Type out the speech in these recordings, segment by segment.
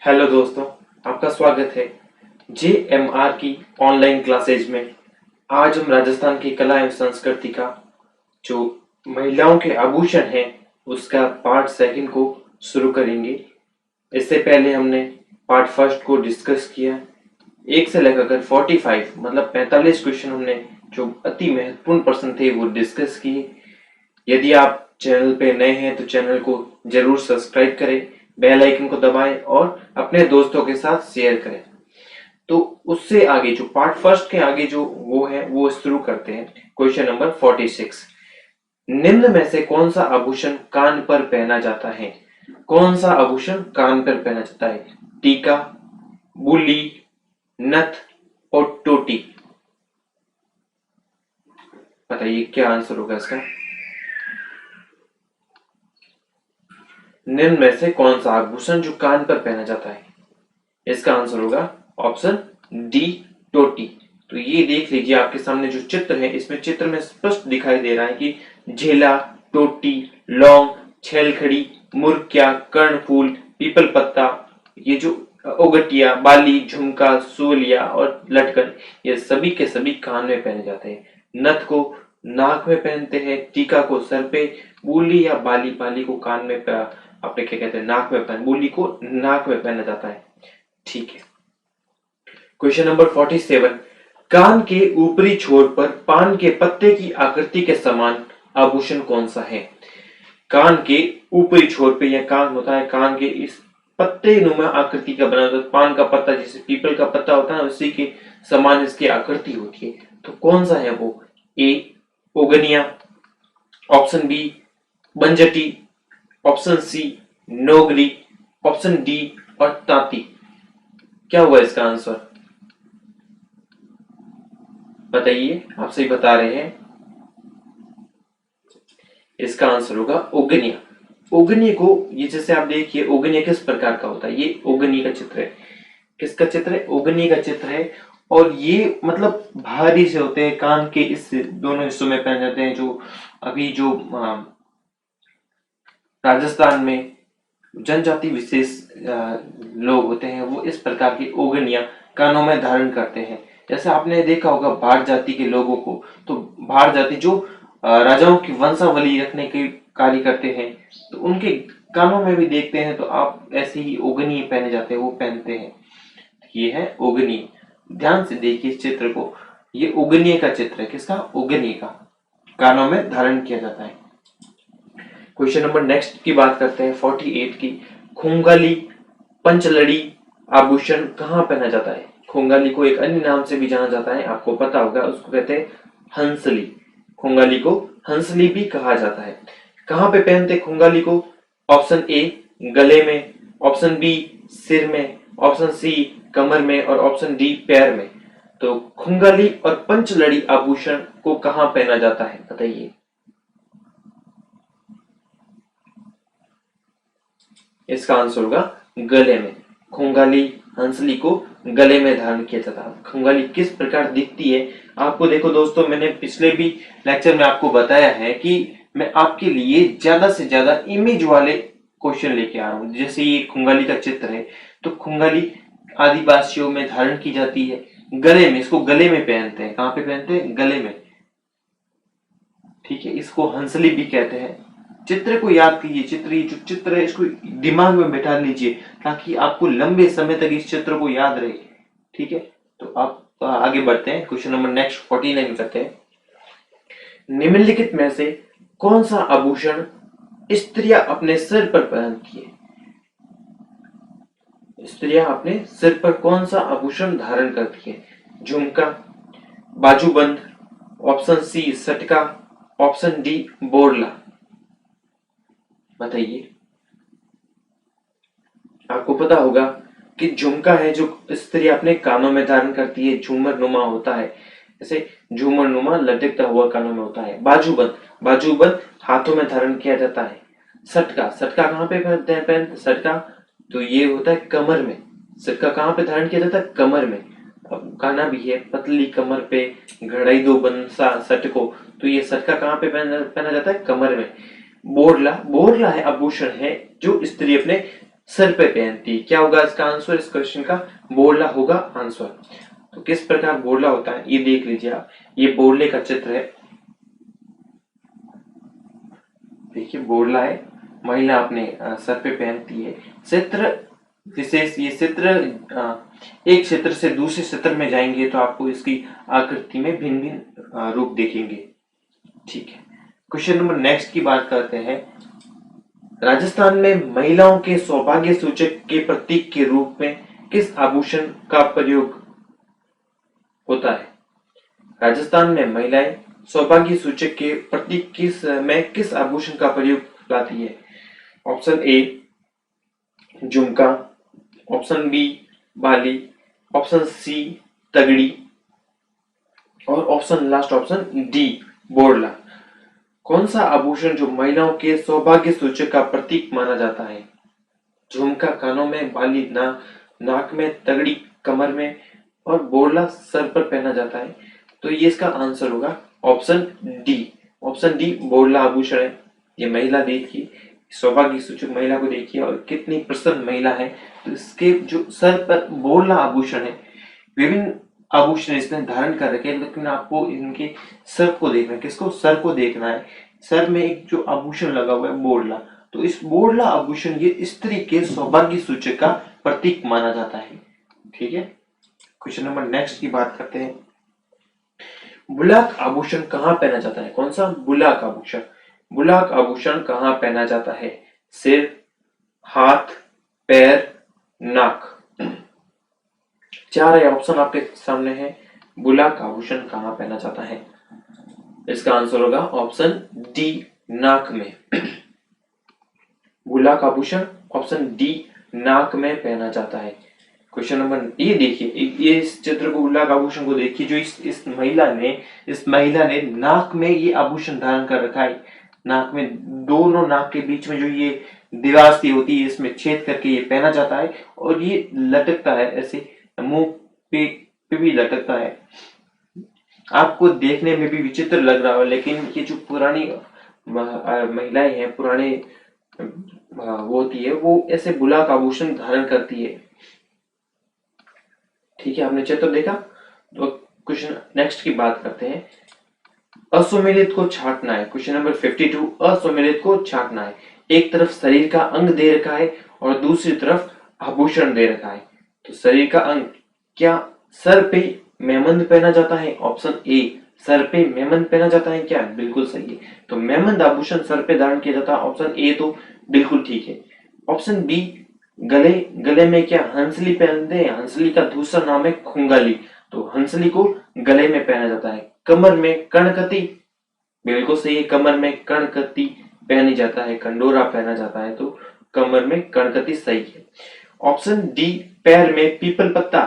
Hello दोस्तों, आपका स्वागत है JMR की ऑनलाइन क्लासेज में। आज हम राजस्थान की कला एवं संस्कृति का जो महिलाओं के आभूषण है उसका पार्ट सेकंड को शुरू करेंगे। इससे पहले हमने पार्ट फर्स्ट को डिस्कस किया। 1 से लेकर 45 मतलब 45 क्वेश्चन हमने जो अति महत्वपूर्ण प्रश्न थे वो डिस्कस किए। यदि आप चैनल पे नए हैं तो चैनल को जरूर सब्सक्राइब करें, बेल आइकन को दबाएं और अपने दोस्तों के साथ शेयर करें। तो उससे आगे जो पार्ट फर्स्ट के आगे जो वो है वो शुरू करते हैं। क्वेश्चन नंबर 46, निम्न में से कौन सा आभूषण कान पर पहना जाता है? कौन सा आभूषण कान पर पहना जाता है? टीका, बुली, नथ और टोटी। बताइए क्या आंसर होगा इसका। निम्न में से कौन सा आभूषण जो कान पर पहना जाता है? इसका आंसर होगा ऑप्शन डी, टोटी। तो ये देख लीजिए आपके सामने जो चित्र है, इसमें चित्र में स्पष्ट दिखाई दे रहा है कि झेला, टोटी, लौंग, छेलखड़ी, मुरक्या, कर्णफूल, पीपल पत्ता, ये जो ओगटिया, बाली, झुमका, सोलिया और लटकन, ये सभी के सभी कान में पहने जाते हैं। नथ को नाक में पहनते हैं, टीका को सर पे, बूली या बाली बाली को कान में आपने क्या कहते हैं नाक में पहन, बूली को नाक में पहना जाता है। ठीक है। क्वेश्चन नंबर 47, कान के ऊपरी छोर पर पान के पत्ते की आकृति के समान आभूषण कौन सा है? कान के ऊपरी छोर पे यह कान होता है, कान के इस पत्ते नुमा आकृति का बना होता है। पान का पत्ता जैसे पीपल का पत्ता होता है उसी के समान इसकी आकृति होती है। तो कौन सा है वो? ए, ओगनिया, ऑप्शन बी बंजटी, ऑप्शन सी नोगरी, ऑप्शन डी और तांती। क्या हुआ इसका आंसर? बताइए, आप सही बता रहे हैं। इसका आंसर होगा ओगनिया। ओगनिया को ये जैसे आप देखिए ओगनिया किस प्रकार का होता है, ये ओगनिया का चित्र है। किसका चित्र है? ओगनिया का चित्र है। और ये मतलब भारी से होते हैं, कान के इस दोनों हिस्सों में पहने जाते हैं। जो अभी जो राजस्थान में जनजाति विशेष लोग होते हैं वो इस प्रकार की ओगनिया कानों में धारण करते हैं। जैसे आपने देखा होगा भाड़ जाति के लोगों को, तो भाड़ जाति जो राजाओं की वंशावली रखने के कार्य करते हैं, तो उनके कानों में भी देखते हैं तो आप ऐसे ही ओगनी पहने जाते हैं, वो पहनते हैं। ये है ओगनी। ध्यान से देखिए इस चित्र को, ये ओगनी का चित्र है। किसका? ओगनी का। कानों में धारण किया जाता है। क्वेश्चन नंबर नेक्स्ट की बात करते हैं 48 की। खुंगाली पंचलड़ी आभूषण कहाँ पहना जाता है? खुंगाली को एक अन्य नाम से भी जाना जाता है, आपको पता होगा, उसको कहते हैं हंसली। खुंगाली को हंसली भी कहा जाता है। कहाँ पे पहनते खुंगाली को? ऑप्शन ए गले में, ऑप्शन बी सिर में, ऑप्शन सी कमर में और ऑप्शन डी पैर में। तो खुंगाली और पंचलड़ी आभूषण को कहाँ पहना जाता है? बताइए। इसका आंसर होगा गले में। खुंगाली हंसली को गले में धारण किया जाता है। खुंगाली किस प्रकार दिखती है आपको देखो दोस्तों, मैंने पिछले भी लेक्चर में आपको बताया है कि मैं आपके लिए ज्यादा से ज्यादा इमेज वाले क्वेश्चन लेके आ रहा हूँ। जैसे ये खुंगाली का चित्र है, तो खुंगाली आदिवासियों में धारण की जाती है गले में। इसको गले में पहनते हैं। कहाँ पे पहनते हैं? गले में। ठीक है, इसको हंसली भी कहते हैं। चित्र को याद कीजिए, चित्र, ये जो चित्र है इसको दिमाग में बैठा लीजिए ताकि आपको लंबे समय तक इस चित्र को याद रहे। ठीक है, तो आप आगे बढ़ते हैं। क्वेश्चन नंबर नेक्स्ट 49 करते हैं। निम्नलिखित में से कौन सा आभूषण स्त्रियां अपने सिर पर पहनती है? स्त्रियां अपने सिर पर कौन सा आभूषण धारण करती है? झुमका, बाजूबंद, ऑप्शन सी सटका, ऑप्शन डी बोरला। बताइए। आपको पता होगा कि झुमका है जो स्त्री अपने कानों में धारण करती है, झूमर नुमा होता है, जैसे झूमर नुमा लटकता हुआ कानों में होता है। बाजूबंद, बाजूबंद हाथों में धारण किया जाता है। सटका, सटका कहाँ पे पहनते? सटका तो ये होता है कमर में। सटका कहाँ पे धारण किया जाता है? कमर में। अब गाना भी है, पतली कमर पे घड़ाई दो बंसा सटको, तो ये सटका कहाँ पे पहना जाता है? कमर में। बोरला, बोरला है आभूषण है जो स्त्री अपने सर पे पहनती है। क्या होगा इसका आंसर? इस क्वेश्चन का बोरला होगा आंसर। तो किस प्रकार बोरला होता है ये देख लीजिए आप। ये बोरले का चित्र है, देखिए बोरला है, महिला अपने सर पे पहनती है। चित्र विशेष, ये चित्र एक क्षेत्र से दूसरे क्षेत्र में जाएंगे तो आपको इसकी आकृति में भिन्न भिन्न रूप देखेंगे। ठीक है, क्वेश्चन नंबर नेक्स्ट की बात करते हैं। राजस्थान में महिलाओं के सौभाग्य सूचक के प्रतीक के रूप में किस आभूषण का प्रयोग होता है? राजस्थान में महिलाएं सौभाग्य सूचक के प्रतीक किस आभूषण का प्रयोग लाती है? ऑप्शन ए झुमका, ऑप्शन बी बाली, ऑप्शन सी तगड़ी और option last option D Borla. कौन सा आभूषण जो महिलाओं के सौभाग्य सूचक का प्रतीक माना जाता है? झुमका कानों में, बाली नाक में, तगड़ी कमर में और बोरला सर पर पहना जाता है। तो ये इसका आंसर होगा option D. Option D Borla आभूषण है। ये महिला देखिए, सौभाग्य सूचक महिला को देखिए और कितनी प्रसन्न महिला है। तो इसके जो सर पर बोरला आभूषण है, विभिन्न आभूषण इसने धारण कर रखे हैं, लेकिन आपको इनके सर को देखना है। किसको? सर को देखना है। सर में एक जो आभूषण लगा हुआ है बोरला, तो इस बोरला आभूषण ये स्त्री के सौभाग्य सूचक का प्रतीक माना जाता है। ठीक है, क्वेश्चन नंबर नेक्स्ट की बात करते हैं। बुलाक आभूषण कहाँ पहना जाता है? कौन सा? बुलाक आभूषण। बुलाक आभूषण कहाँ पहना जाता है? सिर, हाथ, पैर, नाक। चार ऑप्शन आपके सामने है। बुलाक आभूषण कहाँ पहना जाता है? इसका आंसर होगा ऑप्शन डी नाक में। बुलाक आभूषण ऑप्शन डी नाक में पहना जाता है। क्वेश्चन नंबर ये देखिए, ये इस चित्र को, बुलाक आभूषण को देखिए, जो इस महिला ने नाक में ये आभूषण धारण कर रखा है। नाक में, दोनों नाक के बीच में जो ये दीवार सी होती है, इसमें छेद करके ये पहना जाता है और ये लटकता है ऐसे, मुंह पे भी लटकता है। आपको देखने में भी विचित्र लग रहा है, लेकिन ये जो पुरानी महिलाएं हैं, पुराने वो होती है, वो ऐसे बुलाक आभूषण धारण करती है। ठीक है, आपने चित्र देखा। तो क्वेश्चन नेक्स्ट की बात करते हैं। असुमेलित को छांटना है। क्वेश्चन नंबर 52, असुमेलित को छांटना है। एक तरफ शरीर का अंग दे रखा है और दूसरी तरफ आभूषण दे रखा है। तो शरीर का अंग, क्या सर पे मेमंद पहना जाता है? ऑप्शन ए सर पे मेमंद पहना जाता है क्या? बिल्कुल सही है। तो मेमंद आभूषण सर पे धारण किया जाता है, ऑप्शन ए तो बिल्कुल ठीक है। ऑप्शन बी गले में क्या हंसली पहनते हैं? हंसली का दूसरा नाम है खुंगाली। तो हंसली को गले में पहना जाता है। कमर में कणकती, बिल्कुल सही है, कमर में कणकती पहनी जाता है, कंडोरा पहना जाता है, तो कमर में कणकती सही है। ऑप्शन डी पैर में पीपल पत्ता,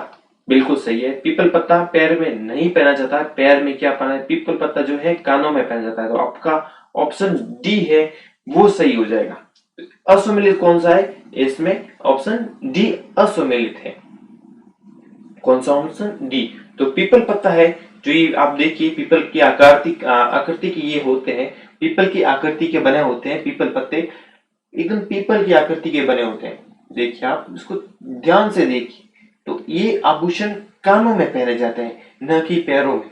बिल्कुल सही है। पीपल पत्ता पैर में नहीं पहना जाता है। पैर में क्या पहना है? पीपल पत्ता जो है कानों में पहना जाता है। तो आपका ऑप्शन डी है वो सही हो जाएगा। असुमेलित कौन सा है? इसमें ऑप्शन डी असुमेलित है। कौन सा? Option D. तो पीपल पत्ता है जो ये आप देखिए, पीपल की आकृति की ये होते हैं, पीपल की आकृति के बने होते हैं पीपल पत्ते, एकदम पीपल की आकृति के बने होते हैं। देखिए आप इसको ध्यान से देखिए, तो ये आभूषण कानों में पहने जाते हैं, न कि पैरों में।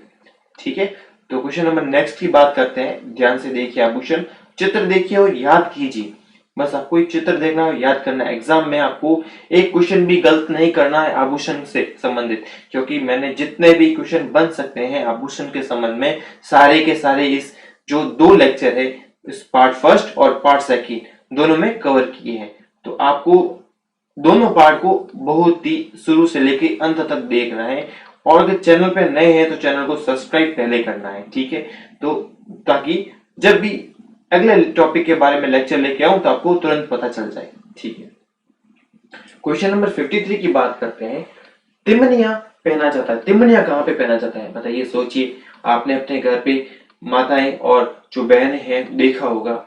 ठीक है, तो क्वेश्चन नंबर नेक्स्ट की बात करते हैं। ध्यान से देखिए, आभूषण चित्र देखिए और याद कीजिए। बस आपको एक चित्र देखना है, याद करना है। एग्जाम में आपको एक क्वेश्चन भी गलत नहीं करना है आभूषण से संबंधित, क्योंकि मैंने जितने भी क्वेश्चन बन सकते हैं आभूषण के संबंध में, सारे के सारे इस जो 2 लेक्चर है, इस पार्ट फर्स्ट और पार्ट सेकंड दोनों में कवर किए हैं। तो आपको दोनों पार्ट को बहुत ही शुरू से लेके अंत तक देखना है। और अगर चैनल पे नए हैं तो चैनल को सब्सक्राइब पहले करना है। ठीक है, तो ताकि जब भी अगले टॉपिक के बारे में लेक्चर लेके आऊं तो आपको तुरंत पता चल जाए। ठीक है, क्वेश्चन नंबर 53 की बात करते हैं। तिमनिया पहना जाता है। तिमनिया कहाँ पे पहना जाता है? बताइए, सोचिए। आपने अपने घर पे माताएं और जो बहनें हैं देखा होगा,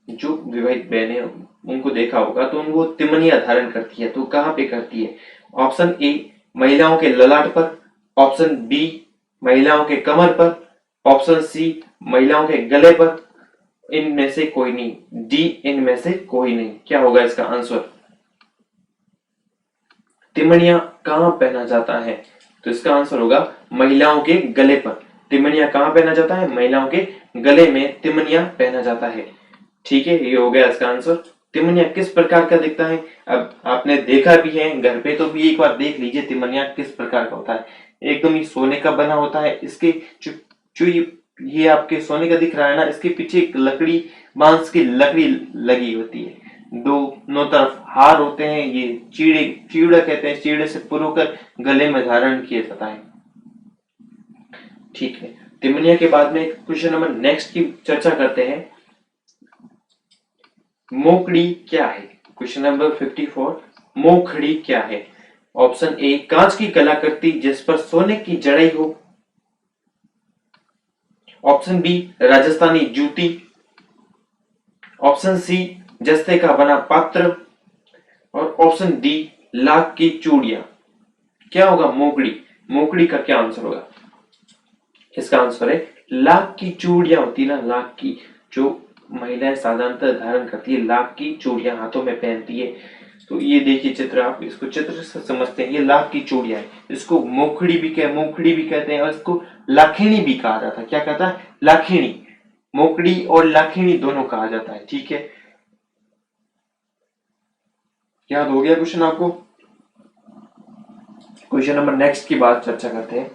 जो विवाहित बहनें उनको देखा होगा, तो उनको तिमनिया धारण करती है। तो कहाँ पे करती है? ऑप्शन ए महिलाओं के ललाट पर, ऑप्शन बी महिलाओं के कमर पर, ऑप्शन सी महिलाओं के गले पर, इनमें से कोई नहीं, डी इनमें से कोई नहीं। क्या होगा इसका आंसर? तिमणिया कहाँ पहना जाता है? तो इसका आंसर होगा महिलाओं के गले पर। तिमणिया कहाँ पहना जाता है? महिलाओं के गले में तिमणिया पहना जाता है। ठीक है, ये हो गया इसका आंसर। तिमनिया किस प्रकार का दिखता है? अब आपने देखा भी है घर पे, तो भी एक बार देख लीजिए तिमनिया किस प्रकार का होता है। एकदम ही सोने का बना होता है। इसके जो ये आपके सोने का दिख रहा है ना, इसके पीछे एक लकड़ी, बांस की लकड़ी लगी होती है। दोनों तरफ हार होते हैं। ये चीड़ा कहते हैं। चीड़े से पुरोकर गले में धारण किया जाता है। ठीक है, तिमनिया के बाद में क्वेश्चन नंबर नेक्स्ट की चर्चा करते हैं। मोकड़ी क्या है? क्वेश्चन नंबर 54, मोखड़ी क्या है? ऑप्शन ए, कांच की कलाकृति जिस पर सोने की जड़ई हो। ऑप्शन बी, राजस्थानी जूती। ऑप्शन सी, जस्ते का बना पात्र। और ऑप्शन डी, लाख की चूड़ियां। क्या होगा मोकड़ी? मोकड़ी का क्या आंसर होगा? इसका आंसर है लाख की चूड़ियां होती है ना, लाख की, जो महिलाएं साधारणतः धारण करती है, लाख की चूड़ियां हाथों में पहनती है। तो ये देखिए चित्र, आप इसको चित्र से समझते हैं। ये लाख की चूड़ियां है। इसको मोखड़ी भी कहते हैं और इसको लाखिणी भी कहा जाता है। क्या कहता है? लाखिणी। मोकड़ी और लाखिणी दोनों कहा जाता है। ठीक है, याद हो गया क्वेश्चन आपको? क्वेश्चन नंबर नेक्स्ट की बात चर्चा करते हैं।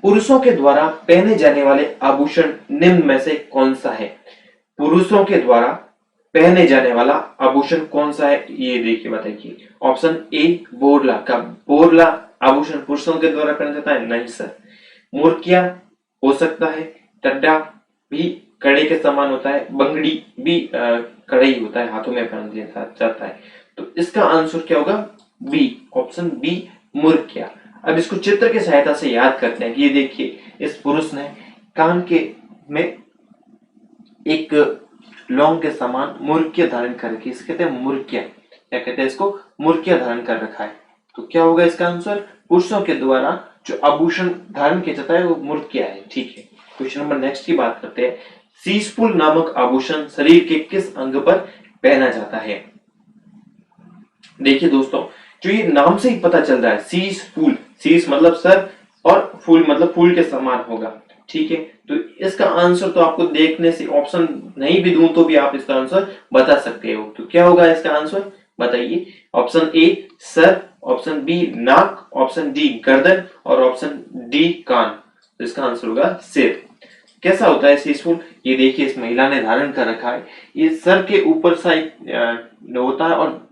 पुरुषों के द्वारा पहने जाने वाले आभूषण निम्न में से कौन सा है? पुरुषों के द्वारा पहने जाने वाला आभूषण कौन सा है? ये देखिए, बताइए। ऑप्शन ए, बोरला। का बोरला आभूषण पुरुषों के द्वारा पहना जाता है? नहीं सर। मुर्किया हो सकता है। टड्डा भी कड़े के समान होता है। बंगड़ी भी कड़े होता है, हाथों में पहन दिया जाता है। तो इसका आंसर क्या होगा? बी, ऑप्शन बी, मुर्किया। अब इसको चित्र की सहायता से याद करते हैं कि ये देखिए, इस पुरुष ने कान के में एक लौंग के समान मुर्किया धारण कर रखी है। इसे कहते हैं मुर्किया। क्या कहते हैं इसको? मुर्किया धारण कर रखा है। तो क्या होगा इसका आंसर? पुरुषों के द्वारा जो आभूषण धारण किया जाता है वो मुर्किया है। ठीक है, क्वेश्चन नंबर नेक्स्ट की बात करते हैं। शीशफूल नामक आभूषण शरीर के किस अंग पर पहना जाता है? देखिए दोस्तों, जो ये नाम से ही पता चल रहा है, शीश फूल, शीश मतलब सर और फूल मतलब फूल के समान होगा। ठीक है, तो इसका आंसर तो आपको देखने से, ऑप्शन नहीं भी दूं तो भी आप इसका आंसर बता सकते हो। तो क्या होगा इसका आंसर? बताइए। ऑप्शन ए, सर। ऑप्शन बी, नाक। ऑप्शन डी, गर्दन। और ऑप्शन डी, कान। तो इसका आंसर होगा सिर। कैसा होता है शीश फूल? ये देखिए, इस महिला ने धारण कर रखा है। ये सर के ऊर सा होता है और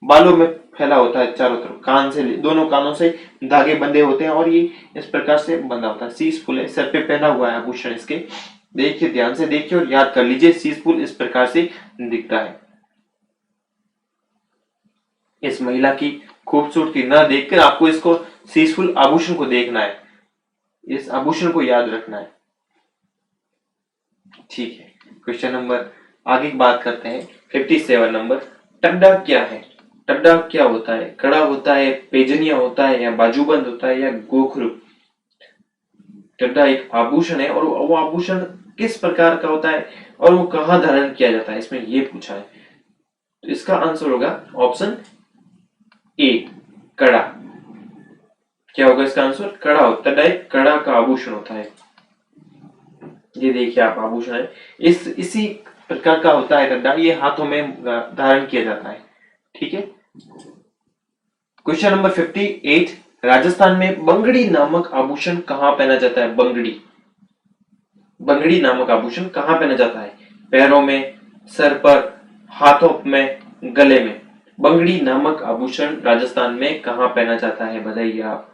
बालों में फैला होता है चारों तरफ। कान से, दोनों कानों से धागे बंधे होते हैं और ये इस प्रकार से बंधा होता है। शीश फूल है, सर पे पहना हुआ है आभूषण इसके। देखिए, ध्यान से देखिए और याद कर लीजिए, शीश फूल इस प्रकार से दिखता है। इस महिला की खूबसूरती न देखकर आपको इसको शीश फूल आभूषण को देखना है, इस आभूषण को याद रखना है। ठीक है, क्वेश्चन नंबर आगे की बात करते हैं। 57 नंबर, टड्डा क्या है? टड्डा क्या होता है? कड़ा होता है, पेजनिया होता है, या बाजूबंद होता है, या गोखरू? टड्डा एक आभूषण है और वो आभूषण किस प्रकार का होता है और वो कहाँ धारण किया जाता है, इसमें ये पूछा है। तो इसका आंसर होगा ऑप्शन ए, कड़ा। क्या होगा इसका आंसर? कड़ा होता है, कड़ा का आभूषण होता है। ये देखिए आप, आभूषण है, इसी प्रकार का होता है टड्डा। ये हाथों में धारण किया जाता है। ठीक है, क्वेश्चन नंबर 58, राजस्थान में बंगड़ी नामक आभूषण कहाँ पहना जाता है? बंगड़ी, बंगड़ी नामक आभूषण कहाँ पहना जाता है? पैरों में, सर पर, हाथों में, गले में। बंगड़ी नामक आभूषण राजस्थान में कहाँ पहना जाता है? बताइए आप।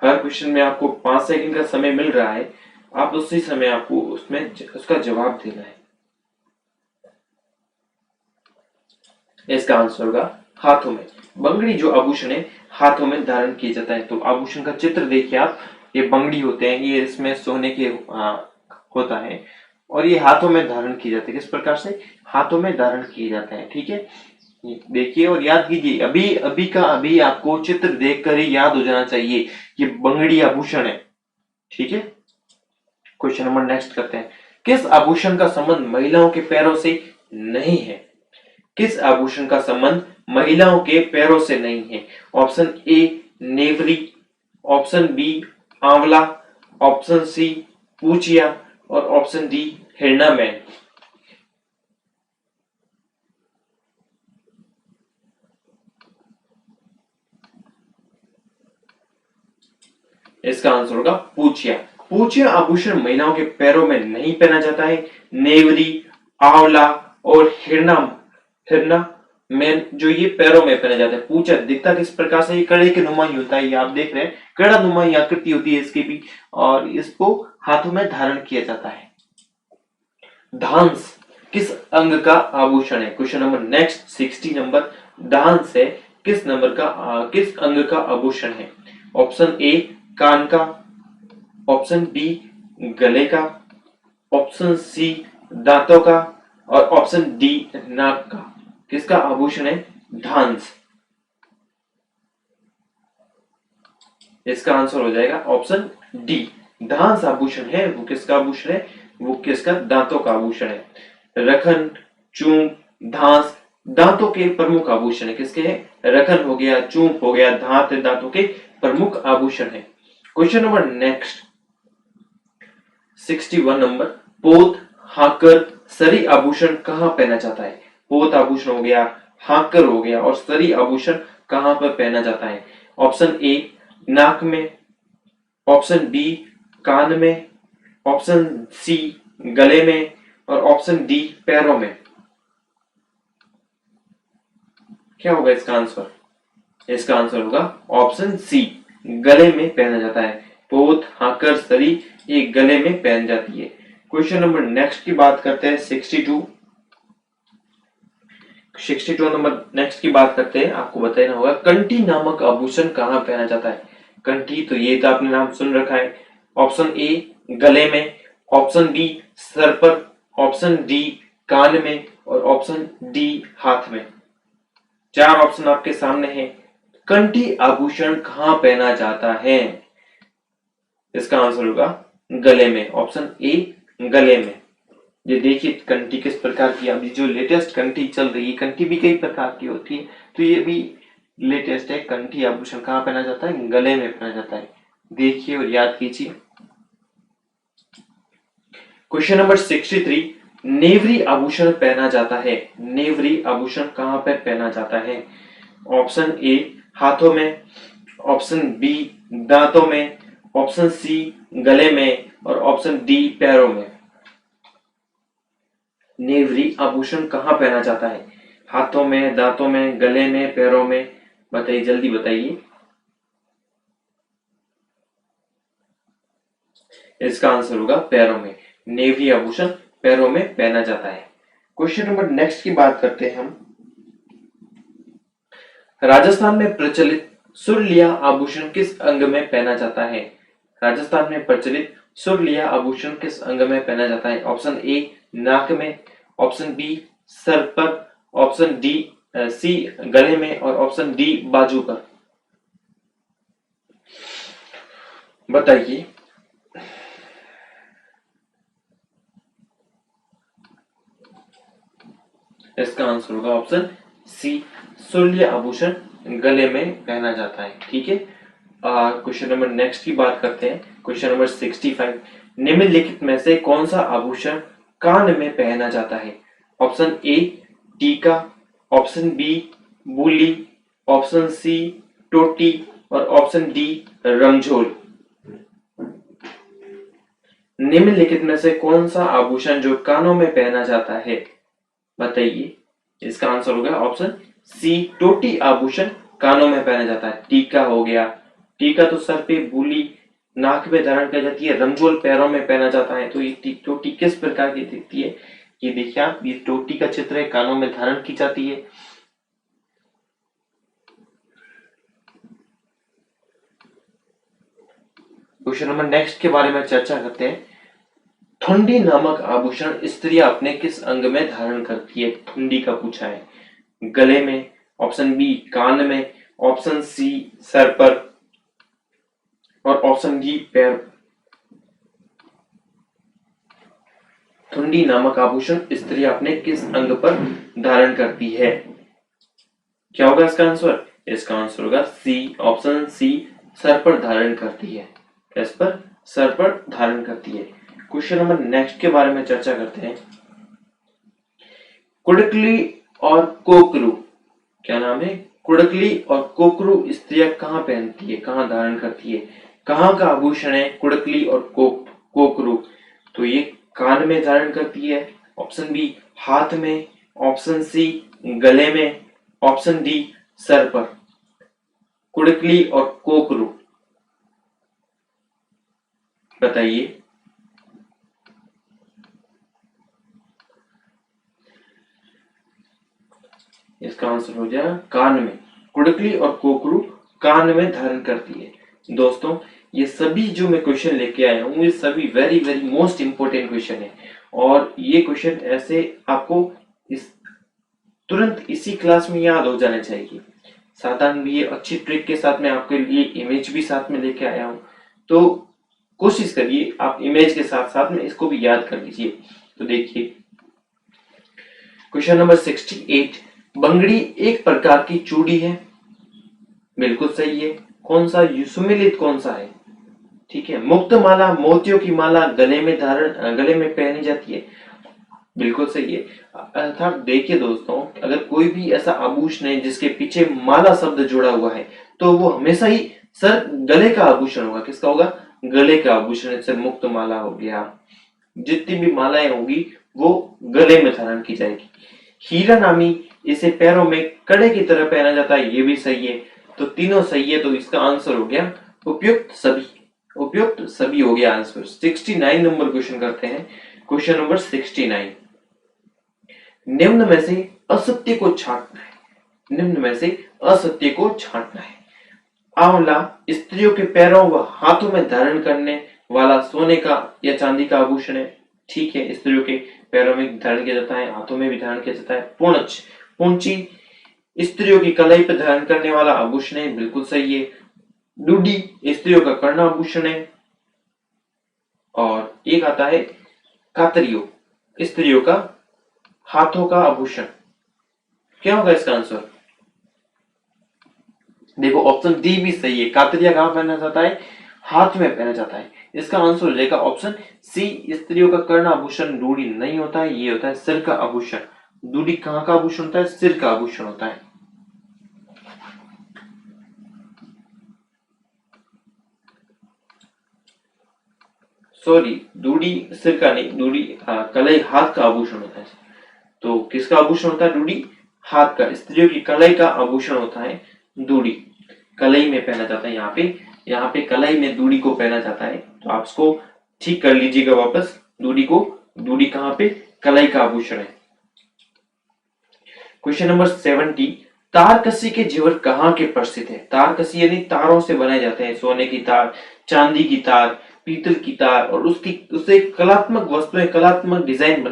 हर क्वेश्चन में आपको 5 सेकंड का समय मिल रहा है, आप उसी समय आपको उसमें उसका जवाब देना है। इसका आंसर होगा हाथों में। बंगड़ी जो आभूषण है हाथों में धारण किया जाता है। तो आभूषण का चित्र देखिए आप, ये बंगड़ी होते हैं, ये इसमें सोने के होता है और ये हाथों में धारण किए जाते हैं। किस प्रकार से? हाथों में धारण किए जाते हैं। ठीक है, देखिए और याद कीजिए, अभी अभी का अभी आपको चित्र देखकर ही याद हो जाना चाहिए कि बंगड़ी आभूषण है। ठीक है, क्वेश्चन नंबर नेक्स्ट करते हैं। किस आभूषण का संबंध महिलाओं के पैरों से नहीं है? किस आभूषण का संबंध महिलाओं के पैरों से नहीं है? ऑप्शन ए नेवरी, ऑप्शन बी आंवला, ऑप्शन सी पूचिया और ऑप्शन डी हिरना मैन। इसका आंसर होगा पूचिया। पूचिया आभूषण महिलाओं के पैरों में नहीं पहना जाता है। नेवरी, आंवला और हिरना हिरना मैन जो ये पैरों में पहना जाता है। पूचिया दिखता किस प्रकार से, ये कड़े के नुमा ही होता है, ये आप देख रहे हैं कड़ा नुमा ही आकृति होती है इसकी भी, और इसको हाथों में धारण किया जाता है। धांस किस अंग का आभूषण है? क्वेश्चन नंबर नेक्स्ट 60 नंबर। धांस है किस किस अंग का आभूषण है? ऑप्शन ए कान का, ऑप्शन बी गले का, ऑप्शन सी दांतों का और ऑप्शन डी नाक का। किसका आभूषण है धांस? इसका आंसर हो जाएगा ऑप्शन डी। धांस आभूषण है वो किसका आभूषण है? वो किसका? दांतों का आभूषण है। रखन, चूंक, धांस दांतों के प्रमुख आभूषण है। किसके है? रखन हो गया, चूंक हो गया, दांत दांतों के प्रमुख आभूषण है। Question number next 61 number. पोत, हाकर, सरी आभूषण कहां पहना जाता है? पोत आभूषण हो गया, हाकर हो गया और सरी आभूषण कहां पर पहना जाता है? ऑप्शन ए नाक में, ऑप्शन बी कान में, ऑप्शन सी गले में और ऑप्शन डी पैरों में। क्या होगा इसका आंसर? इसका आंसर होगा ऑप्शन सी, गले में पहना जाता है। पोत, हाकर, सरी ये गले में पहन जाती है। क्वेश्चन नंबर नेक्स्ट की बात करते हैं 62 नंबर नेक्स्ट की बात करते हैं। आपको बताना होगा कंठी नामक आभूषण कहां पहना जाता है? कंठी तो ये तो आपने नाम सुन रखा है। ऑप्शन ए गले में, ऑप्शन बी सर पर, ऑप्शन डी कान में और ऑप्शन डी हाथ में। चार ऑप्शन आपके सामने हैं। कंठी आभूषण कहां पहना जाता है? इसका आंसर होगा गले में, ऑप्शन ए गले में। ये देखिए कंठी किस प्रकार की, अभी जो लेटेस्ट कंठी चल रही है, कंठी भी कई प्रकार की होती है, तो ये भी लेटेस्ट है। कंठी आभूषण कहां पहना जाता है? गले में पहना जाता है। देखिए और याद कीजिए। क्वेश्चन नंबर 63 नेवरी आभूषण पहना जाता है। नेवरी आभूषण कहां पर पहना जाता है? ऑप्शन ए हाथों में, ऑप्शन बी दांतों में, ऑप्शन सी गले में और ऑप्शन डी पैरों में। नेवरी आभूषण कहां पहना जाता है? हाथों में, दांतों में, गले में, पैरों में? बताइए, जल्दी बताइए। इसका आंसर होगा पैरों में। नेवरी आभूषण पैरों में पहना जाता है। क्वेश्चन नंबर नेक्स्ट की बात करते हैं हम। राजस्थान में प्रचलित सुरलिया आभूषण किस अंग में पहना जाता है? राजस्थान में प्रचलित सुरलिया आभूषण किस अंग में पहना जाता है? ऑप्शन ए नाक में, ऑप्शन बी सर पर, ऑप्शन डी सी गले में और ऑप्शन डी बाजू पर। बताइए। इसका आंसर होगा ऑप्शन सी, सुरलिया आभूषण गले में पहना जाता है। ठीक है। क्वेश्चन नंबर नेक्स्ट की बात करते हैं। क्वेश्चन नंबर 65 निम्नलिखित में से कौन सा आभूषण कान में पहना जाता है? ऑप्शन ए टीका, ऑप्शन बी बूली, ऑप्शन सी टोटी और ऑप्शन डी रमझोल। निम्नलिखित में से कौन सा आभूषण जो कानों में पहना जाता है? बताइए। इसका आंसर होगा ऑप्शन सी, टोटी आभूषण कानों में पहना जाता है। टीका हो गया, टीका तो सर पे, बूली नाक में धारण की जाती है, रमझोल पैरों में पहना जाता है। तो ये टोटी किस प्रकार की दिखती है? ये देखिए आप, ये टोटी का चित्र है, कानों में धारण की जाती है। क्वेश्चन नंबर नेक्स्ट के बारे में चर्चा करते हैं। ठुंडी नामक आभूषण स्त्रियां अपने किस अंग में धारण करती है? ठुंडी का पूछा है। गले में, ऑप्शन बी कान में, ऑप्शन सी सर पर और ऑप्शन डी पैर। थुंडी नामक आभूषण स्त्री अपने किस अंग पर धारण करती है? क्या होगा इसका आंसर? इसका आंसर होगा सी, ऑप्शन सी, सर पर धारण करती है। किस पर? सर पर धारण करती है। क्वेश्चन नंबर नेक्स्ट के बारे में चर्चा करते हैं। कुड़कली और कोकरू, क्या नाम है? कुड़कली और कोकरू स्त्रियां कहाँ पहनती है, कहाँ धारण करती है? कहाँ का आभूषण है कुड़कली और कोकरू? तो ये कान में धारण करती है, ऑप्शन बी हाथ में, ऑप्शन सी गले में, ऑप्शन डी सर पर। कुड़कली और कोकरू बताइए। इसका आंसर हो जाएगा कान में। कुड़कली और कोकरू कान में धारण करती है। दोस्तों ये सभी जो मैं क्वेश्चन लेके आया हूँ ये सभी very very most important question है और ये क्वेश्चन ऐसे आपको इस तुरंत इसी क्लास में याद हो जाने चाहिए। साधारण भी ये अच्छी ट्रिक के साथ मैं आपके लिए इमेज भी साथ में लेके आया हूँ, तो कोशिश करिए आप इमेज के साथ साथ में इसको भी याद कर लीजिए। तो देखिए क्वेश्चन नंबर 68, बंगड़ी एक प्रकार की चूड़ी है। बिल्कुल सही है। कौन सा? सुमेलित कौन सा है? ठीक है। मुक्त माला, मोतियों की माला गले में पहनी जाती है। बिल्कुल सही है। अर्थात देखिए दोस्तों, अगर कोई भी ऐसा आभूषण है जिसके पीछे माला शब्द जुड़ा हुआ है तो वो हमेशा ही सर गले का आभूषण होगा। किसका होगा? गले का आभूषण। जैसे मुक्त माला हो गया, जितनी भी मालाएं होंगी वो गले में धारण की जाएगी। हीरा नामी इसे पैरों में कड़े की तरह पहना जाता है, ये भी सही है। तो तीनों सही है, तो इसका आंसर हो गया उपयुक्त सभी। उपयुक्त सभी हो गया आंसर। 69 नंबर क्वेश्चन करते हैं। क्वेश्चन नंबर 69, निम्न में से असत्य को छांटना है। निम्न में से असत्य को छांटना है। आंवला स्त्रियों के पैरों व हाथों में धारण करने वाला सोने का या चांदी का आभूषण है। ठीक है, स्त्रियों के पैरों में धारण किया जाता है, हाथों में भी धारण किया जाता है। पूंछ, पूंची स्त्रियों की कलाई पर धारण करने वाला आभूषण है। बिल्कुल सही है। डूडी स्त्रियों का कर्णाभूषण है। और एक आता है कातरियो, स्त्रियों का हाथों का आभूषण। क्या होगा इसका आंसर? देखो ऑप्शन डी भी सही है। कातरिया कहां पहना जाता है? हाथ में पहना जाता है। इसका आंसर हो जाएगा ऑप्शन सी, स्त्रियों का कर्ण आभूषण डूडी नहीं होता है, ये होता है सिर का आभूषण। डूडी कहां का आभूषण होता है? सिर का आभूषण होता है। सॉरी, डूडी सिर का नहीं, डूडी कलाई हाथ का आभूषण होता है। तो किसका आभूषण होता है? डूडी हाथ का। स्त्रियों की कलाई का आभूषण होता है डूडी। कलाई में पहना जाता है। यहाँ पे कलाई में डूडी को पहना जाता है। तो आप इसको ठीक कर लीजिएगा वापस। डूडी कहाँ पे? कलाई का आभूषण है। क्वेश्चन नंबर 70, तारकसी के जेवर कहाँ के प्रसिद्ध है? तारकसी यानी तारों से बनाए जाते हैं। सोने की तार, चांदी की तार, पीतल की तार, और उससे कलात्मक वस्तुएं, कलात्मक डिजाइन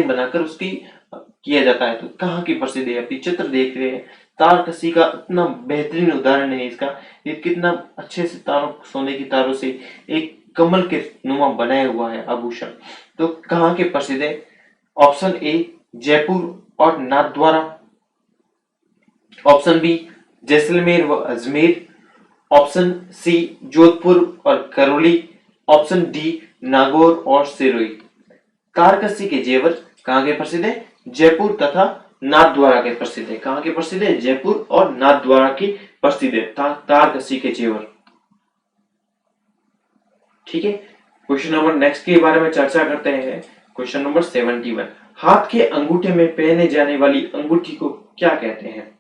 बनाकर उसकी किया जाता है। तो कहाँ की प्रसिद्ध है? आप चित्र देख रहे हैं, तारकसी का इतना बेहतरीन उदाहरण है इसका। ये कितना अच्छे से तारों, सोने की तारों से एक कमल के नुमा बनाया हुआ है आभूषण। तो कहाँ के प्रसिद्ध है? ऑप्शन ए जयपुर और नाथद्वारा, ऑप्शन बी जैसलमेर व अजमेर, ऑप्शन सी जोधपुर और करौली, ऑप्शन डी नागौर और सिरोही। तारकसी के जेवर कहाँ के प्रसिद्ध है? जयपुर तथा नाथद्वारा के प्रसिद्ध है। कहाँ के प्रसिद्ध है? जयपुर और नाथद्वारा की प्रसिद्ध है तारकसी के जेवर। ठीक है। क्वेश्चन नंबर नेक्स्ट के बारे में चर्चा करते हैं। क्वेश्चन नंबर 71, हाथ के अंगूठे में पहने जाने वाली अंगूठी को क्या कहते हैं?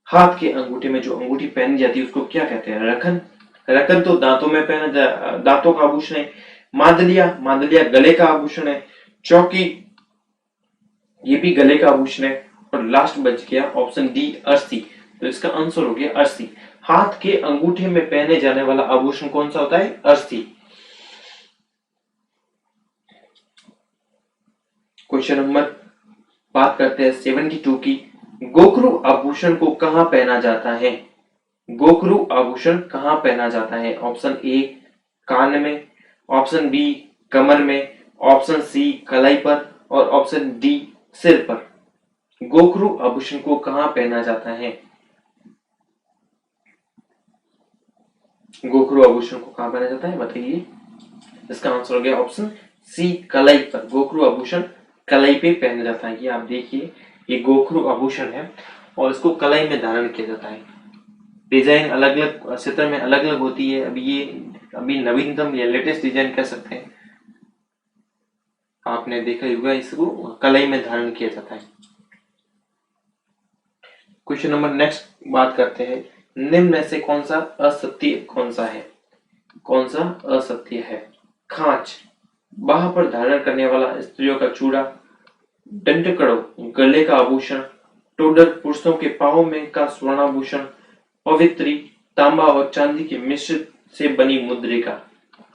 हाथ के अंगूठे में जो अंगूठी पहनी जाती है उसको क्या कहते हैं? रखन। रखन तो दांतों में दांतों का आभूषण है। मांदलिया गले का आभूषण है। चौकी, ये भी गले का आभूषण है। और लास्ट बच गया ऑप्शन डी अर्थी। तो इसका आंसर हो गया अर्थी। हाथ के अंगूठे में पहने जाने वाला आभूषण कौन सा होता है? अर्थी। क्वेश्चन नंबर बात करते हैं 72 की। गोखरू आभूषण को कहां पहना जाता है? गोखरू आभूषण कहां पहना जाता है? ऑप्शन ए कान में, ऑप्शन बी कमर में, ऑप्शन सी कलाई पर और ऑप्शन डी सिर पर। गोखरू आभूषण को कहां पहना जाता है? गोखरू आभूषण को कहां पहना जाता है बताइए। इसका आंसर हो गया ऑप्शन सी कलाई पर। गोखरू आभूषण कलाई पे पहना जाता है। ये आप देखिए, ये गोखरू आभूषण है और इसको कलाई में धारण किया जाता है। डिजाइन अलग अलग क्षेत्र में अलग अलग होती है। अभी नवीनतम या लेटेस्ट डिजाइन कह सकते हैं, आपने देखा ही होगा, इसको कलाई में धारण किया जाता है। क्वेश्चन नंबर नेक्स्ट बात करते हैं, निम्न में से कौन सा असत्य कौन सा है? कौन सा असत्य है? खांच, बाह पर धारण करने वाला स्त्रियों का चूड़ा, दंडकड़ो गले का आभूषण, टोडर पुरुषों के पांव में का स्वर्णाभूषण, पवित्री तांबा और चांदी के मिश्रित से बनी मुद्रिका।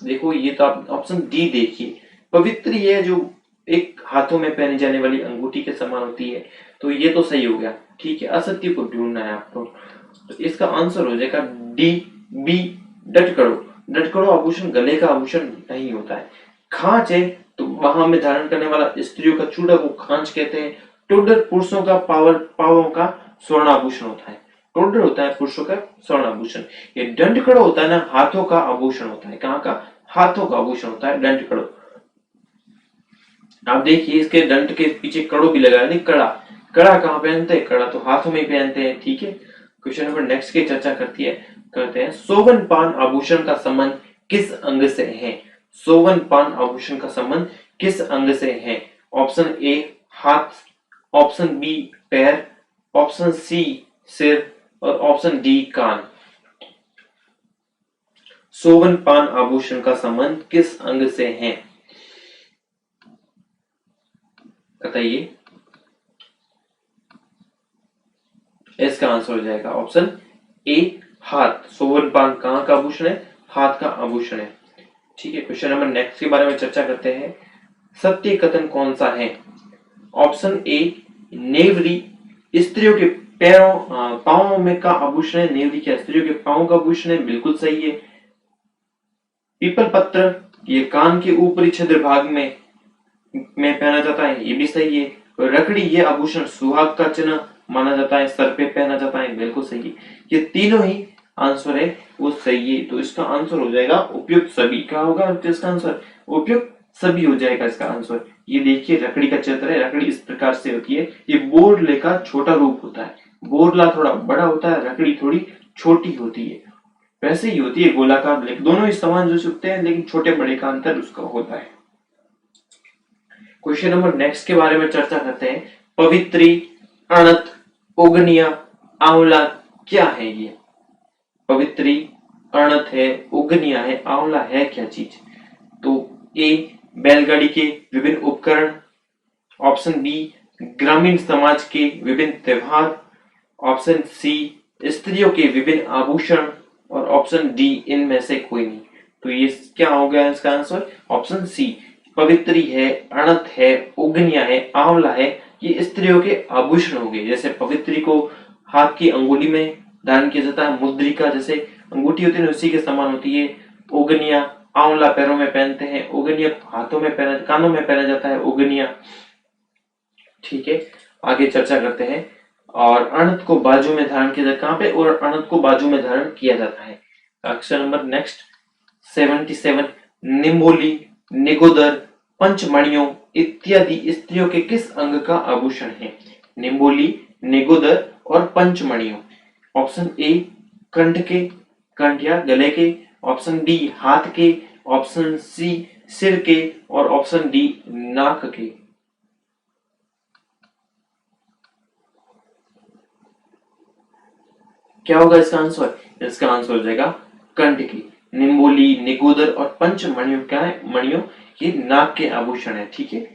देखो ये तो आप ऑप्शन डी देखिए, पवित्री है जो एक हाथों में पहनी जाने वाली अंगूठी के समान होती है, तो ये तो सही हो गया। ठीक है, असत्य को ढूंढना है आपको, तो इसका आंसर हो जाएगा डी बी डटकड़ो। डटकड़ो आभूषण गले का आभूषण नहीं होता है। खांच है तो बाह में धारण करने वाला स्त्रियों का चूड़ा को खांच कहते हैं। टोडर पुरुषों का पावों का स्वर्णाभूषण होता है। टोडर होता है पुरुषों का स्वर्णाभूषण। ये दंडकड़ो होता है ना, हाथों का आभूषण होता है। कहाँ का? हाथों का आभूषण होता है दंडकड़ो। आप देखिए इसके दंड के पीछे कड़ो भी लगा है, कड़ा। कड़ा कहाँ पहनते हैं? कड़ा तो हाथों में पहनते हैं। ठीक है, क्वेश्चन नंबर नेक्स्ट की चर्चा करते हैं, सोवन पान आभूषण का संबंध किस अंग से है? सोवन पान आभूषण का संबंध किस अंग से है? ऑप्शन ए हाथ, ऑप्शन बी पैर, ऑप्शन सी सिर और ऑप्शन डी कान। सोवन पान आभूषण का संबंध किस अंग से है बताइए। इसका आंसर हो जाएगा ऑप्शन ए हाथ। सोवन पान कहां का आभूषण है? हाथ का आभूषण है। ठीक है, क्वेश्चन नंबर नेक्स्ट के बारे में चर्चा करते हैं, सत्य कथन कौन सा है? ऑप्शन ए नेवरी स्त्रियों के पैरों पांवों में का आभूषण है। नेवरी क्या स्त्रियों के पांव का आभूषण है? बिल्कुल सही है। पीपल पत्र ये कान के ऊपरी छिद्र भाग में पहना जाता है, ये भी सही है। रकड़ी ये आभूषण सुहाग का चिन्ह माना जाता है, सर पे पहना जाता है, बिल्कुल सही है। ये तीनों ही आंसर है वो सही है, तो इसका आंसर हो जाएगा उपयुक्त सभी। क्या होगा इसका आंसर? उपयुक्त सभी हो जाएगा इसका आंसर। ये देखिए रकड़ी का चित्र है, रकड़ी इस प्रकार से होती है, ये बोरले का छोटा रूप होता है। बोरला थोड़ा बड़ा होता है, रकड़ी थोड़ी छोटी होती है। वैसे ही होती है गोलाकार, लेकिन दोनों ही समान जो होते हैं, लेकिन छोटे बड़े का अंतर उसका होता है। क्वेश्चन नंबर नेक्स्ट के बारे में चर्चा करते हैं, पवित्री अणत उगनिया आंवला क्या है? ये पवित्री अणत है, उगनिया है, आंवला है क्या चीज? तो ए बैलगाड़ी के विभिन्न उपकरण, ऑप्शन बी ग्रामीण समाज के विभिन्न त्योहार, ऑप्शन सी स्त्रियों के विभिन्न आभूषण और ऑप्शन डी इनमें से कोई नहीं। तो ये क्या हो गया इसका आंसर? ऑप्शन सी पवित्री है, अणत है, उगनिया है, आंवला है, ये स्त्रियों के आभूषण हो गए। जैसे पवित्री को हाथ की अंगुली में धारण किया जाता है, मुद्रिका जैसे अंगूठी होती है उसी के समान होती है। उगनिया आंवला पैरों में पहनते हैं, उगनिया हाथों में पहना, कानों में पहना जाता है उगनिया। ठीक है, आगे चर्चा करते हैं। और अणत को बाजू में धारण किया जाता है, कहां पे? और अणत को बाजू में धारण किया जाता है। अक्षर नंबर नेक्स्ट 77, निम्बोली निगोदर पंचमणियों इत्यादि स्त्रियों के किस अंग का आभूषण है? निम्बोली निगोदर और पंचमणियों। ऑप्शन ए कंठ के, कंठ या गले के, ऑप्शन बी हाथ के, ऑप्शन सी सिर के और ऑप्शन डी नाक के। क्या होगा इसका आंसर? इसका आंसर हो जाएगा कंठ की। निम्बोली निगोदर और पंचमणियों क्या है? मणियों ये नाक के आभूषण है। ठीक है,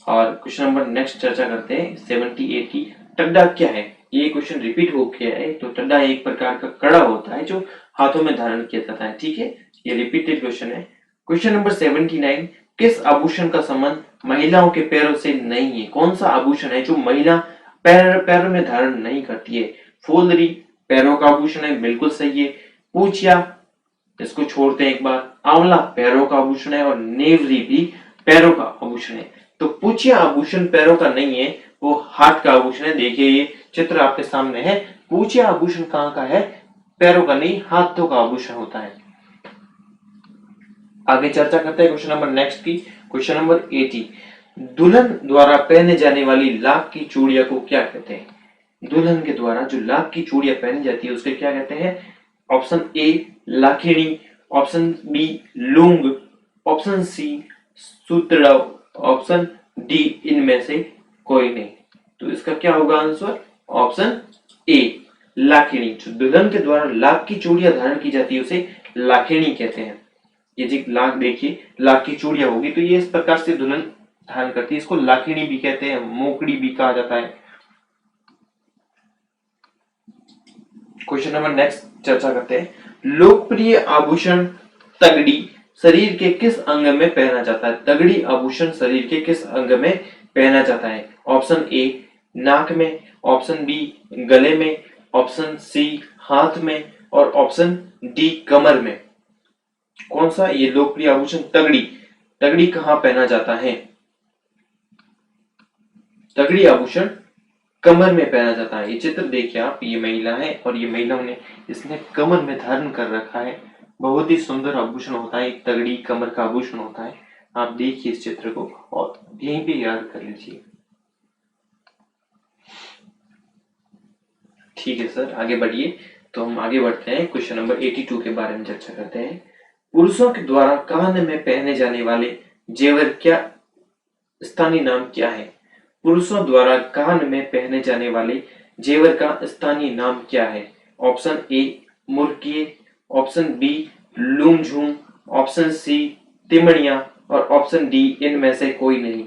और क्वेश्चन नंबर नेक्स्ट चर्चा करते हैं 78 की, टड्डा क्या है? ये क्वेश्चन रिपीट हो गया है। तो टड्डा एक प्रकार का कड़ा होता है जो हाथों में धारण किया जाता है। ठीक है, ये रिपीटेड क्वेश्चन है। क्वेश्चन नंबर 79, किस आभूषण का संबंध महिलाओं के पैरों से नहीं है? कौन सा आभूषण है जो महिला पैरों में धारण नहीं करती है? फूलरी पैरों का आभूषण है, बिल्कुल सही है। पूछिया इसको छोड़ते हैं एक बार। आंवला पैरों का आभूषण है और नेवरी भी पैरों का आभूषण है। तो पूछिया आभूषण पैरों का नहीं है, वो हाथ का आभूषण है। देखिए ये चित्र आपके सामने है। पूछिया आभूषण कहाँ का है? पैरों का नहीं, हाथों का आभूषण होता है। आगे चर्चा करते हैं क्वेश्चन नंबर नेक्स्ट की। क्वेश्चन नंबर 80, दुल्हन द्वारा पहने जाने वाली लाख की चूड़िया को क्या कहते हैं? दुल्हन के द्वारा जो लाख की चूड़िया पहनी जाती है उसके क्या कहते हैं? ऑप्शन ए लाखिणी, ऑप्शन बी लूंग, ऑप्शन सी सूत्रड़व, ऑप्शन डी इनमें से कोई नहीं। तो इसका क्या होगा आंसर? Option A लाखिणी। जो दुल्हन के द्वारा लाख की चूड़िया धारण की जाती है उसे लाखिणी कहते हैं। ये जी लाख, देखिए लाख की चूड़िया होगी तो ये इस प्रकार से दुल्हन धारण करती है, इसको लाखिणी भी कहते हैं, मोकड़ी भी कहा जाता है। क्वेश्चन नंबर नेक्स्ट चर्चा करते हैं। लोकप्रिय आभूषण तगड़ी शरीर के किस अंग में पहना जाता है? तगड़ी आभूषण शरीर के किस अंग में पहना जाता है? ऑप्शन ए नाक में, ऑप्शन बी गले में, ऑप्शन सी हाथ में और ऑप्शन डी कमर में। कौन सा ये लोकप्रिय आभूषण तगड़ी, तगड़ी कहां पहना जाता है? तगड़ी आभूषण कमर में पहना जाता है। ये चित्र देखिए आप, ये महिला है और ये महिला ने इसने कमर में धारण कर रखा है। बहुत ही सुंदर आभूषण होता है, एक तगड़ी कमर का आभूषण होता है। आप देखिए इस चित्र को और यहीं पे याद कर लीजिए। ठीक है सर, आगे बढ़िए। तो हम आगे बढ़ते हैं, क्वेश्चन नंबर 82 के बारे में चर्चा करते हैं। पुरुषों के द्वारा कान में पहने जाने वाले जेवर क्या स्थानीय नाम क्या है? पुरुषों द्वारा कान में पहने जाने वाले जेवर का स्थानीय नाम क्या है? ऑप्शन ए मुर्किए, ऑप्शन बी लूमझूम, ऑप्शन सी तिमड़िया और ऑप्शन डी इनमें से कोई नहीं।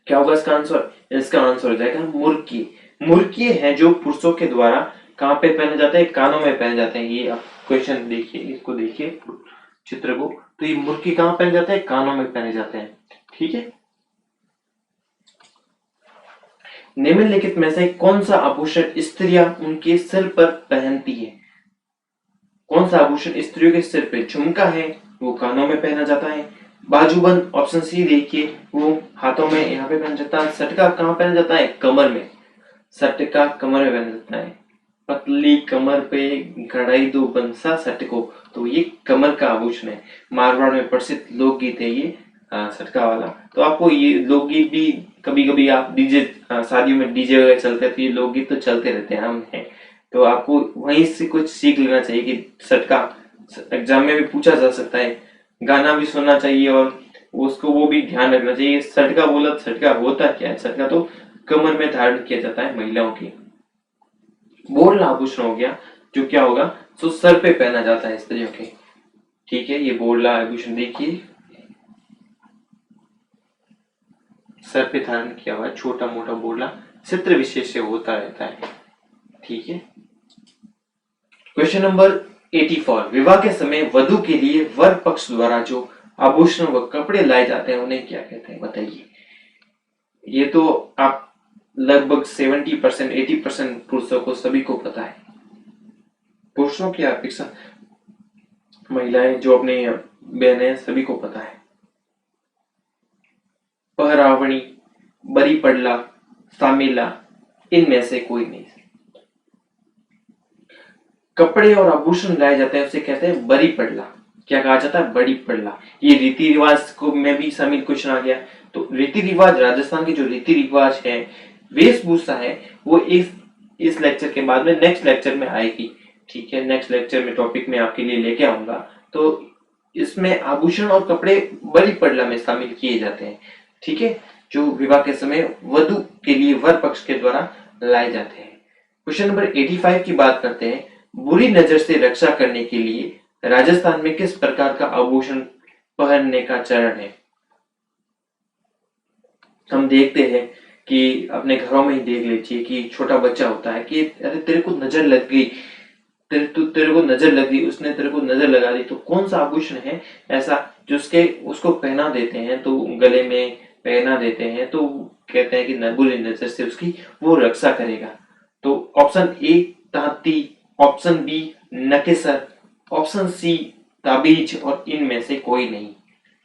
क्या होगा इसका आंसर? इसका आंसर हो जाएगा मुर्किए। मुर्किए हैं जो पुरुषों के द्वारा कहां पे पहने जाते हैं? कानों में पहने जाते हैं। ये आप क्वेश्चन देखिए, इसको देखिए चित्र को, तो ये मुर्की कहां पहने जाते हैं? कानों में पहने जाते हैं। ठीक है। निम्नलिखित में से कौन सा आभूषण स्त्रियां उनके सिर पर पहनती है? कौन सा आभूषण स्त्रियों के सिर पे? झुमका है, वो कानों में पहना जाता है। बाजूबंद ऑप्शन सी देखिए, वो हाथों में यहाँ पे पहना जाता है। सटका कहाँ पहना जाता है? कमर में। सटका कमर में पहना जाता है। पतली कमर पे घड़ाई दो बंसा सटको, तो ये कमर का आभूषण है। मारवाड़ में प्रसिद्ध लोकगीत है ये सटका वाला। तो आपको ये लोकगीत भी कभी कभी आप डीजे शादियों में डीजे वगैरह चलते हैं तो ये लोकगीत तो चलते रहते हैं, हम हैं। तो आपको वहीं से कुछ सीख लेना चाहिए कि सटका एग्जाम में भी पूछा जा सकता है, गाना भी सुनना चाहिए और उसको वो भी ध्यान रखना चाहिए। सटका बोला तो सटका होता क्या है? सटका तो कमर में धारण किया जाता है महिलाओं की। बोरला आभूषण हो गया जो क्या होगा? तो सर पे पहना जाता है स्त्रियों के। ठीक है, ये बोरला आभूषण देखिए सर पे धारण किया हुआ है, छोटा मोटा बोरला चित्र विशेष से होता रहता है। ठीक है। क्वेश्चन नंबर 84, विवाह के समय वधु के लिए वर पक्ष द्वारा जो आभूषण व कपड़े लाए जाते हैं उन्हें क्या कहते हैं? बताइए। ये तो आप लगभग 70% 80% पुरुषों को सभी को पता है। पुरुषों की अपेक्षा महिलाएं जो अपने बहनें सभी को पता है। पहरावणी, बरी पडला, सामेला, इनमें से कोई नहीं। कपड़े और आभूषण लाए जाते हैं उसे कहते हैं बरी पडला। क्या कहा जाता है? बड़ी पडला। ये रीति रिवाज को में भी शामिल क्वेश्चन आ गया। तो रीति रिवाज, राजस्थान के जो रीति रिवाज है, वेशभूषा है, वो इस लेक्चर के बाद में नेक्स्ट लेक्चर में आएगी। ठीक है, नेक्स्ट लेक्चर में टॉपिक में आपके लिए लेके आऊंगा। तो इसमें आभूषण और कपड़े बड़ी पडला में शामिल किए जाते हैं। ठीक है, जो विवाह के समय वधु के लिए वर पक्ष के द्वारा लाए जाते हैं। क्वेश्चन नंबर 85 की बात करते हैं। बुरी नजर से रक्षा करने के लिए राजस्थान में किस प्रकार का आभूषण पहनने का चरण है? हम देखते हैं कि अपने घरों में ही देख लीजिए कि छोटा बच्चा होता है कि अरे तेरे को नजर लग गई, तेरे को नजर लग गई, उसने तेरे को नजर लगा दी। तो कौन सा आभूषण है ऐसा जो उसको पहना देते हैं, तो गले में पहना देते हैं, तो कहते हैं कि बुरी नजर से उसकी वो रक्षा करेगा। तो ऑप्शन ए तांती, ऑप्शन बी नकेसर, ऑप्शन सी ताबीज और इनमें से कोई नहीं।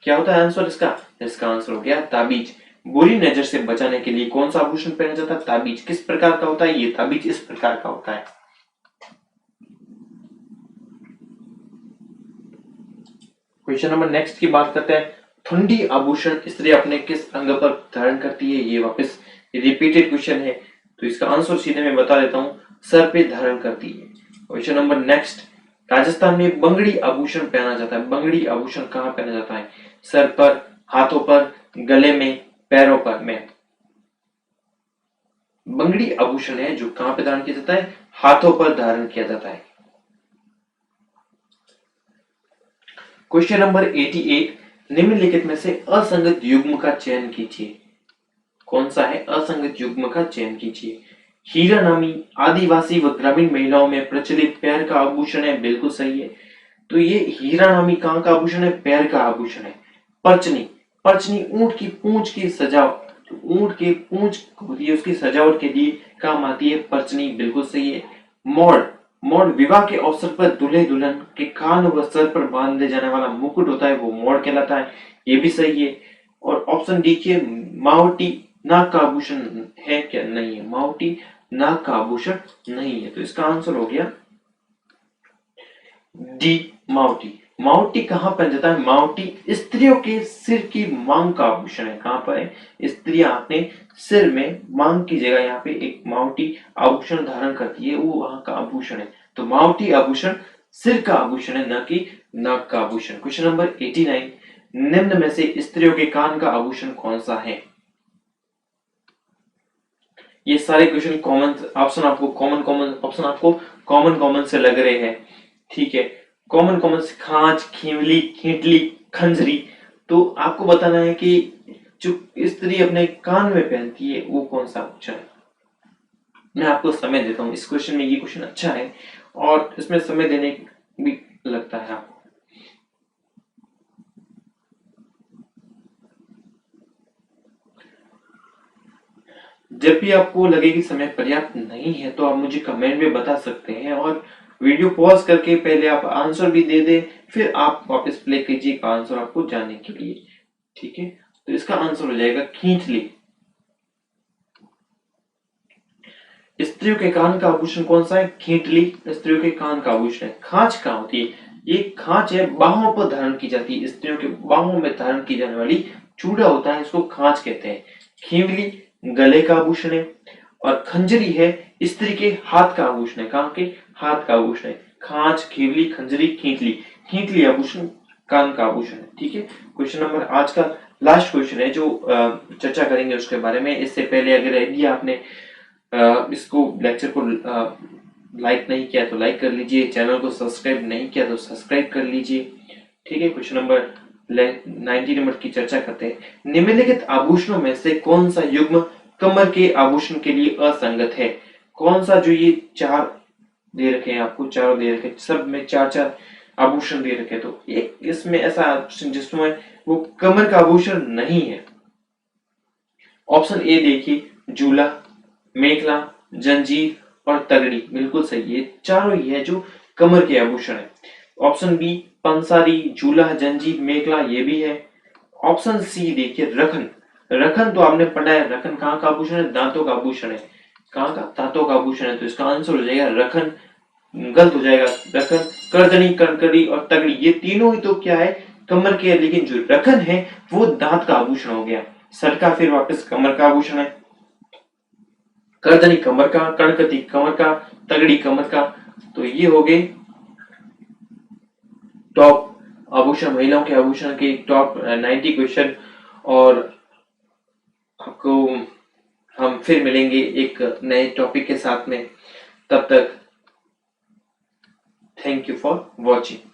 क्या होता है आंसर इसका? इसका आंसर हो गया ताबीज। बुरी नजर से बचाने के लिए कौन सा आभूषण पहना जाता है? ताबीज। किस प्रकार का होता है ये ताबीज? इस प्रकार का होता है। क्वेश्चन नंबर नेक्स्ट की बात करते हैं। ठंडी आभूषण स्त्री अपने किस अंग पर धारण करती है? ये वापस रिपीटेड क्वेश्चन है, तो इसका आंसर सीधे मैं बता देता हूं, सर पे धारण करती है। Question number next. राजस्थान में बंगड़ी आभूषण पहना जाता है। बंगड़ी आभूषण कहां पहना जाता है? सर पर, हाथों पर, गले में, पैरों पर में। बंगड़ी आभूषण है जो कहां पे धारण किया जाता है? हाथों पर धारण किया जाता है। Question number 88। निम्नलिखित में से असंगत युग्म का चयन कीजिए। कौन सा है? असंगत युग्म का चयन कीजिए। हीरा नामी आदिवासी व ग्रामीण महिलाओं में प्रचलित पैर का आभूषण है, बिल्कुल सही है। तो ये हीरा नामी कहां का आभूषण है? पैर का आभूषण है। पर्चनी, पर्चनी ऊंट की पूंछ की सजावट, ऊंट की पूंछ होती है उसकी सजावट के लिए काम आती है पर्चनी, बिल्कुल सही है। मोड़, मोड़ विवाह के अवसर पर दूल्हे दुल्हन के कान व सर पर बांधे जाने वाला मुकुट होता है, वो मोड़ कहलाता है, ये भी सही है। और ऑप्शन डी के मावटी नाक का आभूषण है क्या? नहीं है, मावटी नाक का आभूषण नहीं है, तो इसका आंसर हो गया डी मावटी। मावटी कहां पहन जाता है? मावटी स्त्रियों के सिर की मांग का आभूषण है। कहां पर है? स्त्रियां अपने सिर में मांग की जगह यहाँ पे एक मावटी आभूषण धारण करती है, वो वहां का आभूषण है। तो मावटी आभूषण सिर का आभूषण है, न कि नाक का आभूषण। Question number 89। निम्न में से स्त्रियों के कान का आभूषण कौन सा है? ये सारे क्वेश्चन कॉमन ऑप्शन आपको कॉमन कॉमन से लग रहे हैं, ठीक है। कॉमन कॉमन से खांच, खीवली, खींटली, खंजरी। तो आपको बताना है कि जो स्त्री अपने कान में पहनती है वो कौन सा आभूषण है। मैं आपको समय देता हूँ इस क्वेश्चन में, ये क्वेश्चन अच्छा है और इसमें समय देने भी लगता है आपको। जब भी आपको लगे कि समय पर्याप्त नहीं है तो आप मुझे कमेंट में बता सकते हैं और वीडियो पॉज करके पहले आप आंसर भी दे दें, फिर आप वापस प्ले कीजिए आंसर आपको जानने के लिए, ठीक है। तो इसका आंसर हो जाएगा खींचली। स्त्रियों के कान का आभूषण कौन सा है? खींटली स्त्रियों के कान का आभूषण है। खांच कहाँ होती है? ये खांच है, बाहों पर धारण की जाती है, स्त्रियों के बाहों में धारण की जाने वाली चूड़ा होता है, इसको खांच कहते हैं। खींवली गले का आभूषण है और खंजरी है स्त्री के हाथ का आभूषण है। कहाँ के? हाथ का आभूषण है। खांच, खींवली, खंजरी, खींटली। खींटली आभूषण कान का आभूषण है, ठीक है। क्वेश्चन नंबर आज का लास्ट क्वेश्चन है जो चर्चा करेंगे उसके बारे में। इससे पहले अगर यदि आपने इसको लेक्चर को लाइक नहीं किया तो लाइक कर लीजिए, चैनल को सब्सक्राइब नहीं किया तो सब्सक्राइब कर लीजिए, ठीक है। क्वेश्चन नंबर 90 नंबर की चर्चा करते हैं। निम्नलिखित आभूषणों में से कौन सा युग्म कमर के आभूषण के लिए असंगत है? कौन सा जो ये चार दे रखे हैं आपको, चारों दे रखे, सब में चार चार आभूषण दे रखे, तो एक इसमें ऐसा आभूषण जिसमें वो कमर का आभूषण नहीं है। ऑप्शन ए देखिए, जूला, मेखला, जंजीर और तगड़ी, बिल्कुल सही है। चारों ही है जो कमर के आभूषण है। ऑप्शन बी पंसारी, जूला, जंजीर, मेखला, ये भी है। ऑप्शन सी देखिए रखन, रखन तो आपने पढ़ा है, रखन कहाँ का आभूषण है? दांतों का आभूषण है। कहाँ का? दांतों का आभूषण है, तो इसका आंसर हो जाएगा रखन, गलत हो जाएगा। रखन, करदनी, कड़कड़ी और तगड़ी, ये तीनों ही तो क्या है? कमर के है, लेकिन जो रखन है वो दांत का आभूषण हो गया। सटका फिर वापस कमर का आभूषण है। करदनी कमर का, कणकती कमर का, तगड़ी कमर का, तो ये हो गए टॉप आभूषण, महिलाओं के आभूषण के टॉप 90 क्वेश्चन। और आपको हम फिर मिलेंगे एक नए टॉपिक के साथ में, तब तक थैंक यू फॉर वॉचिंग।